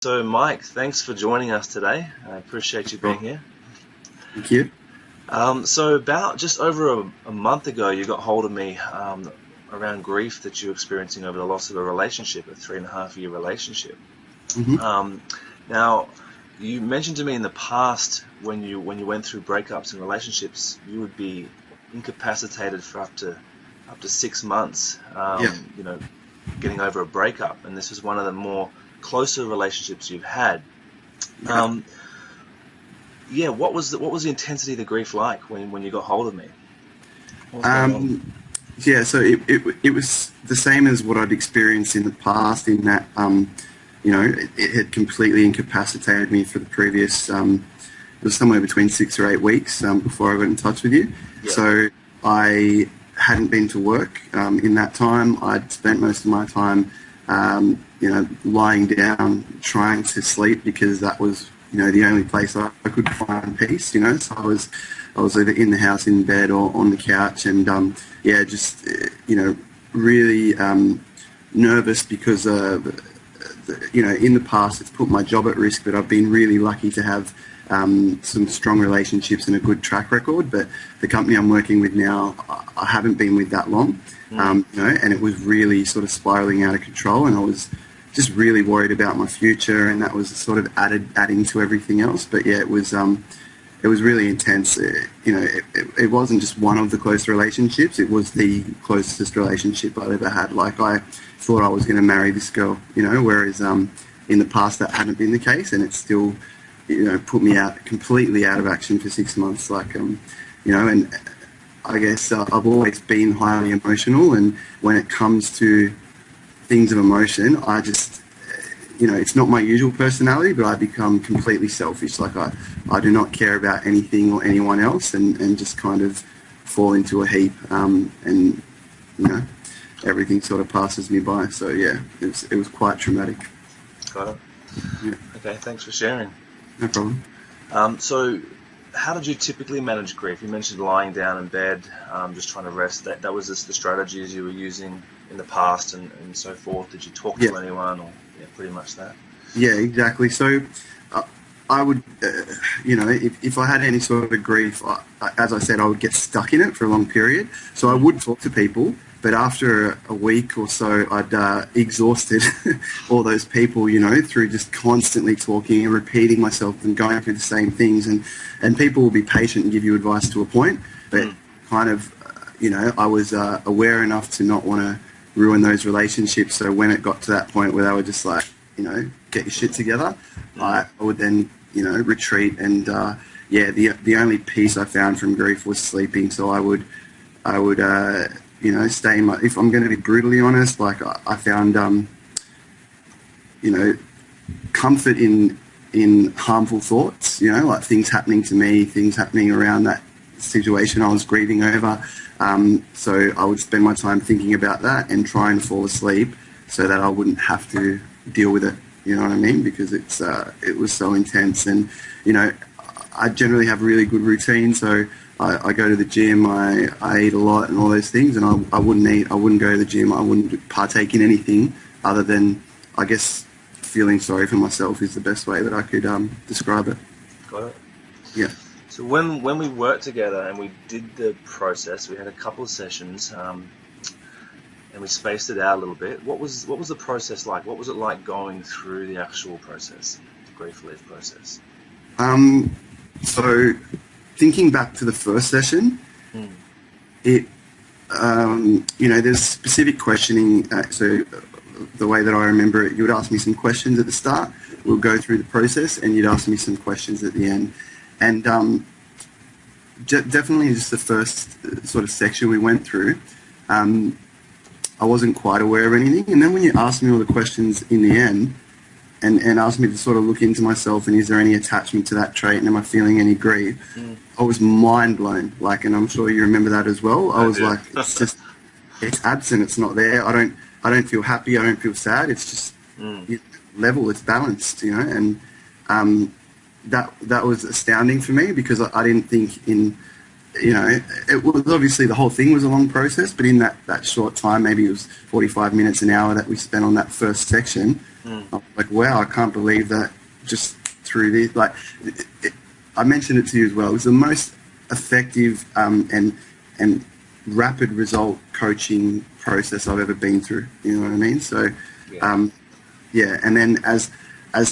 So, Mike, thanks for joining us today. I appreciate you being Well, here. thank you. So, about just over a month ago, you got hold of me around grief that you're experiencing over the loss of a relationship, a 3.5 year relationship. hmm Um, Now, you mentioned to me in the past when you went through breakups and relationships, you would be incapacitated for up to 6 months. Yeah. Getting over a breakup, and this was one of the more closer relationships you've had. Yeah. Um, Yeah, what was the intensity of the grief like when you got hold of me? What was going on? Um, yeah. So it was the same as what I'd experienced in the past. In that, it had completely incapacitated me for the previous. It was somewhere between 6 or 8 weeks before I got in touch with you. Yeah. So I hadn't been to work in that time. I'd spent most of my time, lying down, trying to sleep because that was, the only place I could find peace. So I was either in the house, in bed, or on the couch, and just really nervous because in the past it's put my job at risk, but I've been really lucky to have some strong relationships and a good track record. But the company I'm working with now, I haven't been with that long, Mm. and it was really sort of spiraling out of control, and I was just really worried about my future, and that was sort of adding to everything else. But yeah, it was really intense. It wasn't just one of the close relationships. It was the closest relationship I'd ever had. Like, I thought I was going to marry this girl, whereas in the past that hadn't been the case, and it still, put me out completely out of action for 6 months. And I guess I've always been highly emotional, and when it comes to things of emotion, I just, it's not my usual personality, but I become completely selfish. Like, I do not care about anything or anyone else, and just kind of fall into a heap, and, you know, everything sort of passes me by. So yeah, it was quite traumatic. Got it. Yeah, Okay, thanks for sharing. no problem. So, how did you typically manage grief? You mentioned lying down in bed, just trying to rest. That was just the strategies you were using in the past and so forth. Did you talk Yeah, to anyone, or yeah, pretty much that? yeah, exactly. So uh, I would, if I had any sort of grief, as I said, I would get stuck in it for a long period. So I Mm. would talk to people, but after a week or so, I'd exhausted all those people, through just constantly talking and repeating myself and going through the same things. And people will be patient and give you advice to a point, but Mm. kind of, I was aware enough to not want to ruin those relationships. So when it got to that point where they were just like, get your shit together, Mm. I would then, retreat. And the only peace I found from grief was sleeping. So I would stay in my. If I'm going to be brutally honest, like, I found, you know, comfort in harmful thoughts. Like things happening to me, things happening around that situation I was grieving over. So I would spend my time thinking about that and trying to fall asleep so that I wouldn't have to deal with it. You know what I mean? Because it was so intense. And you know, I generally have a really good routine. So I go to the gym, I eat a lot and all those things, and I wouldn't eat, I wouldn't go to the gym, I wouldn't partake in anything other than, I guess, feeling sorry for myself is the best way that I could describe it. Got it. Yeah. So when we worked together and we did the process, we had a couple of sessions, and we spaced it out a little bit. What was the process like? What was it like going through the actual process, the grief relief process? Um, so thinking back to the first session, Mm. it there's specific questioning. So the way that I remember it, you would ask me some questions at the start. We'll go through the process, and you'd ask me some questions at the end. And definitely, just the first sort of section we went through, um, I wasn't quite aware of anything. And then when you asked me all the questions in the end, and asked me to sort of look into myself and is there any attachment to that trait and am I feeling any grief, Mm. I was mind blown. Like, and I'm sure you remember that as well. I I was do. like, it's absent. It's not there. I don't feel happy. I don't feel sad. It's just Mm. level. It's balanced. And that was astounding for me because I didn't think in you know, it was obviously the whole thing was a long process, but in that short time, maybe it was 45 minutes, an hour that we spent on that first section, Mm. I was like, wow, I can't believe that just through this, like, I mentioned it to you as well, it was the most effective and rapid result coaching process I've ever been through, you know what I mean? So, Yeah. yeah, and then as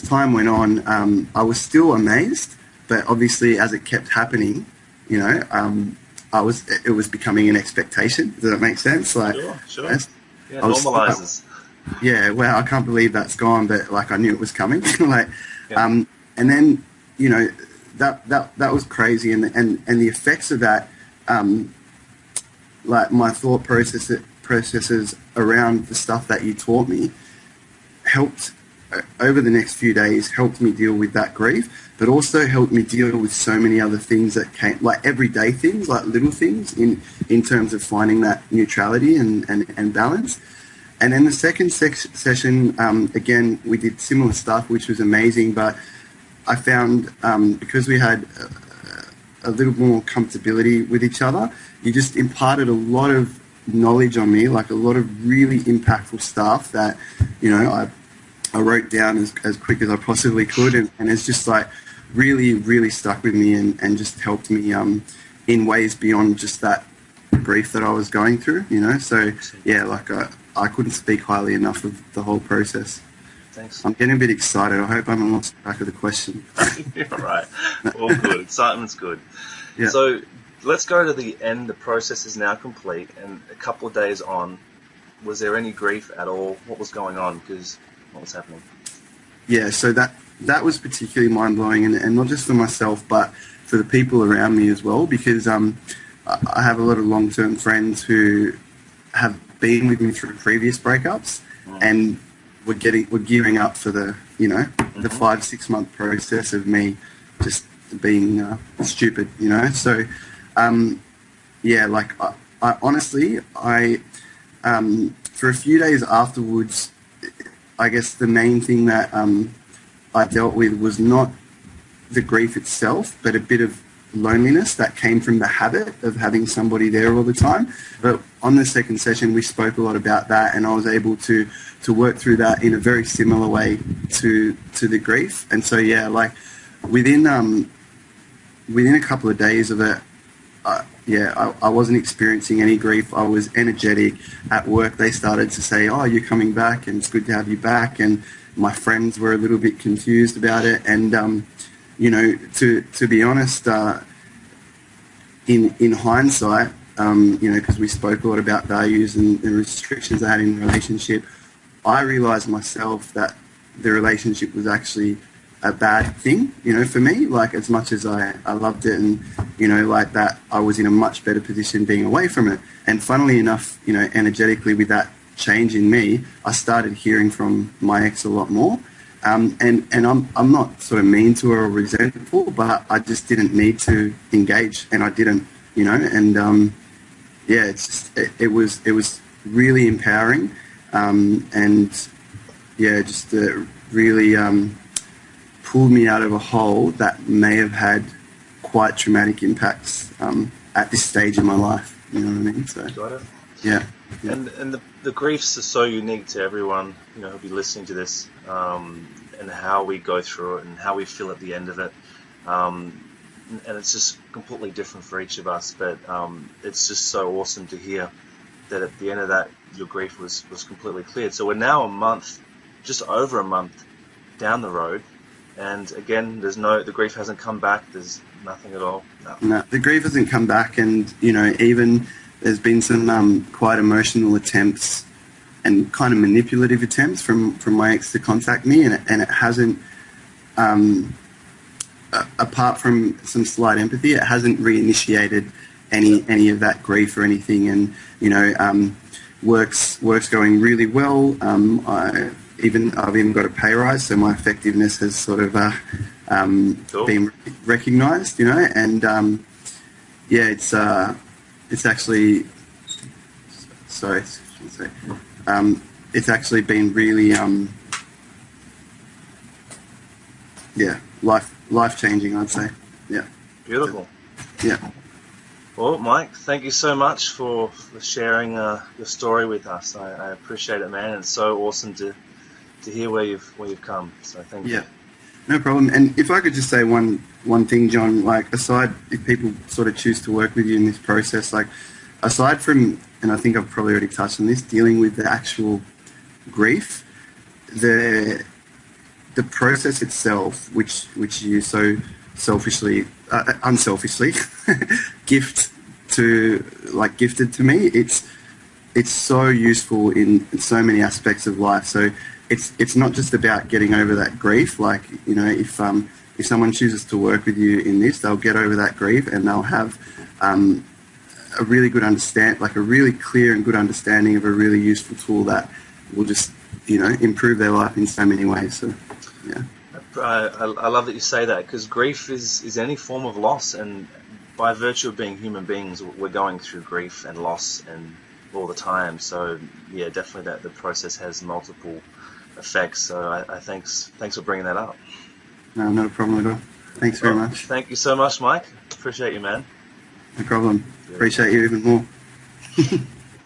time went on, I was still amazed, but obviously as it kept happening, you know, it was becoming an expectation. Does that make sense? Like, Sure. yes, Yeah, I was still like, normalizes. yeah, wow, I can't believe that's gone, but like I knew it was coming. Like, Yeah. and then you know that was crazy, and the effects of that, like my thought processes around the stuff that you taught me helped over the next few days helped me deal with that grief, but also helped me deal with so many other things that came, like everyday things, like little things in terms of finding that neutrality and balance. And then the second session, again, we did similar stuff, which was amazing, but I found because we had a little more comfortability with each other, you just imparted a lot of knowledge on me, like a lot of really impactful stuff that, you know, I wrote down as quick as I possibly could, and it's just like really, really stuck with me and just helped me in ways beyond just that grief that I was going through, you know. So yeah, like I couldn't speak highly enough of the whole process. Thanks. I'm getting a bit excited. I hope I haven't lost track of the question. You're right. All good. Excitement's good. Yeah. So let's go to the end. The process is now complete, and a couple of days on, was there any grief at all? What was going on? Because what was happening? Yeah, so that was particularly mind-blowing, and not just for myself, but for the people around me as well, because I have a lot of long-term friends who have been with me through previous breakups, and were gearing up for the, you know, the 5-6 month process of me just being stupid, you know. So yeah, like I honestly, for a few days afterwards, I guess the main thing that I dealt with was not the grief itself, but a bit of loneliness that came from the habit of having somebody there all the time. But on the second session, we spoke a lot about that, and I was able to work through that in a very similar way to the grief. And so yeah, like within a couple of days of it, I wasn't experiencing any grief. I was energetic. At work, they started to say, "Oh, you're coming back, and it's good to have you back." And my friends were a little bit confused about it. And you know, to be honest, in hindsight, you know, because we spoke a lot about values and the restrictions I had in a relationship, I realised myself that the relationship was actually a bad thing, you know, for me. Like, as much as I loved it, and, you know, like that, I was in a much better position being away from it. And funnily enough, you know, energetically with that change in me, I started hearing from my ex a lot more. And I'm not sort of mean to her or resentful, but I just didn't need to engage, and I didn't, you know. And yeah, it's just it was really empowering, and yeah, just really pulled me out of a hole that may have had quite traumatic impacts at this stage in my life. You know what I mean? So Got it. yeah. And the griefs are so unique to everyone, you know, who'll be listening to this, and how we go through it and how we feel at the end of it. And it's just completely different for each of us, but it's just so awesome to hear that at the end of that, your grief was completely cleared. So we're now just over a month down the road, and again, the grief hasn't come back. There's nothing at all. No, the grief hasn't come back, and, you know, even there's been some quite emotional attempts and kind of manipulative attempts from my ex to contact me, and it hasn't, apart from some slight empathy, it hasn't reinitiated any of that grief or anything. And, you know, work's going really well. I've even got a pay rise, so my effectiveness has sort of Cool. been recognised, you know. And yeah, it's actually, sorry, it's actually been really yeah, life changing, I'd say. Yeah. Beautiful. Yeah. Well, Mike, thank you so much for sharing your story with us. I appreciate it, man. It's so awesome to hear where you've come. So thank you. Yeah, no problem. And if I could just say one thing, John, like aside, if people sort of choose to work with you in this process, like aside from, and I think I've probably already touched on this, dealing with the actual grief, the process itself, which you so selfishly, unselfishly, gifted to me, it's so useful in so many aspects of life. So it's not just about getting over that grief. Like, you know, if someone chooses to work with you in this, they'll get over that grief and they'll have a really good like a really clear and good understanding of a really useful tool that will just, you know, improve their life in so many ways. So, yeah. I love that you say that, because grief is any form of loss, and by virtue of being human beings, we're going through grief and loss and all the time. So yeah, definitely that the process has multiple effects. So I thanks for bringing that up. No, not a problem at all. Thanks very much. Thank you so much, Mike. Appreciate you, man. No problem. Appreciate you even more.